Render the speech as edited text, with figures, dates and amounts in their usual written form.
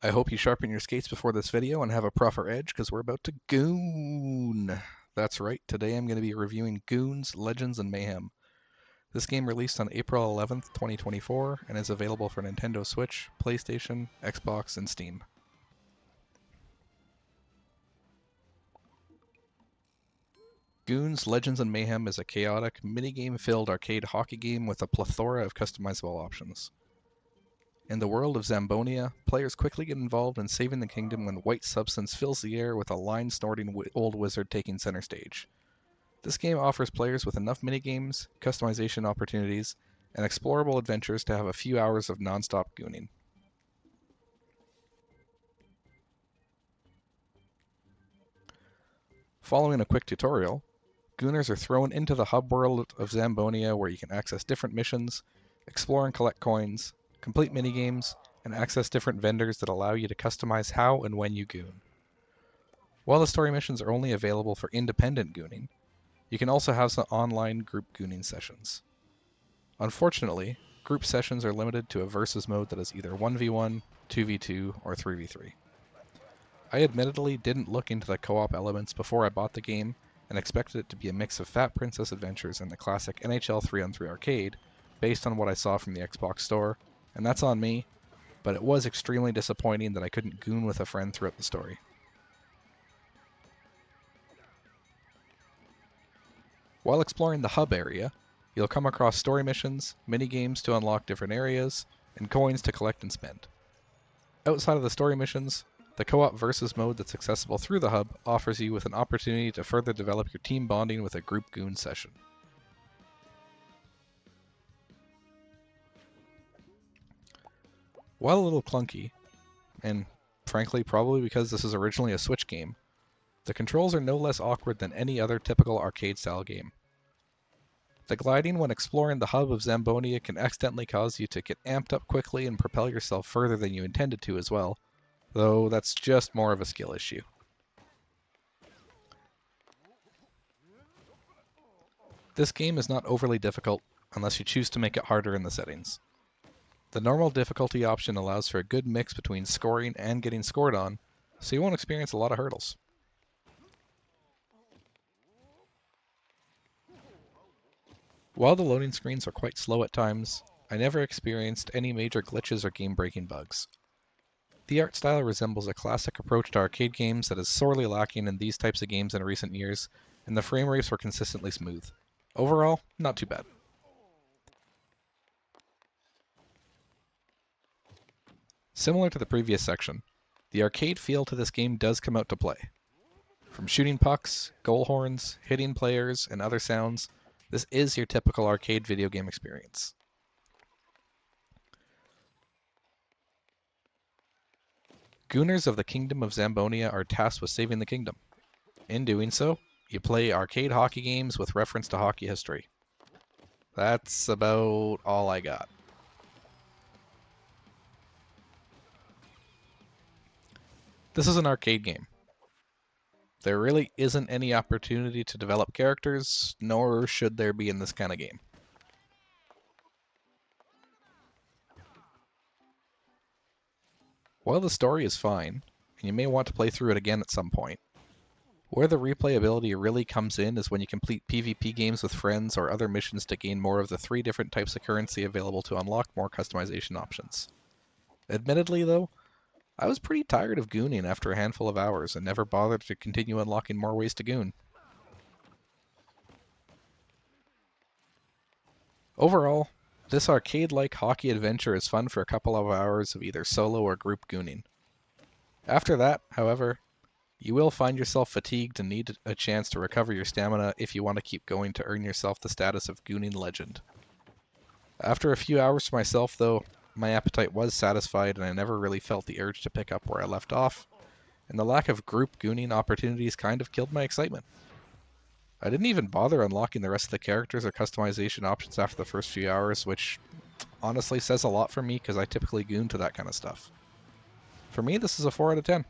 I hope you sharpen your skates before this video and have a proper edge because we're about to goon. That's right, today I'm going to be reviewing Goons, Legends, and Mayhem. This game released on April 11th, 2024 and is available for Nintendo Switch, PlayStation, Xbox, and Steam. Goons, Legends, and Mayhem is a chaotic, minigame-filled arcade hockey game with a plethora of customizable options. In the world of Zambonia, players quickly get involved in saving the kingdom when white substance fills the air with a line-snorting old wizard taking center stage. This game offers players with enough minigames, customization opportunities, and explorable adventures to have a few hours of non-stop gooning. Following a quick tutorial, Gooners are thrown into the hub world of Zambonia where you can access different missions, explore and collect coins, complete minigames, and access different vendors that allow you to customize how and when you goon. While the story missions are only available for independent gooning, you can also have some online group gooning sessions. Unfortunately, group sessions are limited to a versus mode that is either 1v1, 2v2, or 3v3. I admittedly didn't look into the co-op elements before I bought the game and expected it to be a mix of Fat Princess Adventures and the classic NHL 3-on-3 arcade based on what I saw from the Xbox store, and that's on me, but it was extremely disappointing that I couldn't goon with a friend throughout the story. While exploring the hub area, you'll come across story missions, mini-games to unlock different areas, and coins to collect and spend. Outside of the story missions, the co-op versus mode that's accessible through the hub offers you with an opportunity to further develop your team bonding with a group goon session. While a little clunky, and frankly probably because this is originally a Switch game, the controls are no less awkward than any other typical arcade-style game. The gliding when exploring the hub of Zambonia can accidentally cause you to get amped up quickly and propel yourself further than you intended to as well, though that's just more of a skill issue. This game is not overly difficult unless you choose to make it harder in the settings. The normal difficulty option allows for a good mix between scoring and getting scored on, so you won't experience a lot of hurdles. While the loading screens are quite slow at times, I never experienced any major glitches or game-breaking bugs. The art style resembles a classic approach to arcade games that is sorely lacking in these types of games in recent years, and the frame rates were consistently smooth. Overall, not too bad. Similar to the previous section, the arcade feel to this game does come out to play. From shooting pucks, goal horns, hitting players, and other sounds, this is your typical arcade video game experience. Gooners of the Kingdom of Zambonia are tasked with saving the kingdom. In doing so, you play arcade hockey games with reference to hockey history. That's about all I got. This is an arcade game. There really isn't any opportunity to develop characters, nor should there be in this kind of game. While the story is fine, and you may want to play through it again at some point, where the replayability really comes in is when you complete PvP games with friends or other missions to gain more of the 3 different types of currency available to unlock more customization options. Admittedly though, I was pretty tired of gooning after a handful of hours and never bothered to continue unlocking more ways to goon. Overall, this arcade-like hockey adventure is fun for a couple of hours of either solo or group gooning. After that, however, you will find yourself fatigued and need a chance to recover your stamina if you want to keep going to earn yourself the status of gooning legend. After a few hours for myself though, my appetite was satisfied and I never really felt the urge to pick up where I left off, and the lack of group gooning opportunities kind of killed my excitement. I didn't even bother unlocking the rest of the characters or customization options after the first few hours, which honestly says a lot for me because I typically goon to that kind of stuff. For me, this is a 4 out of 10.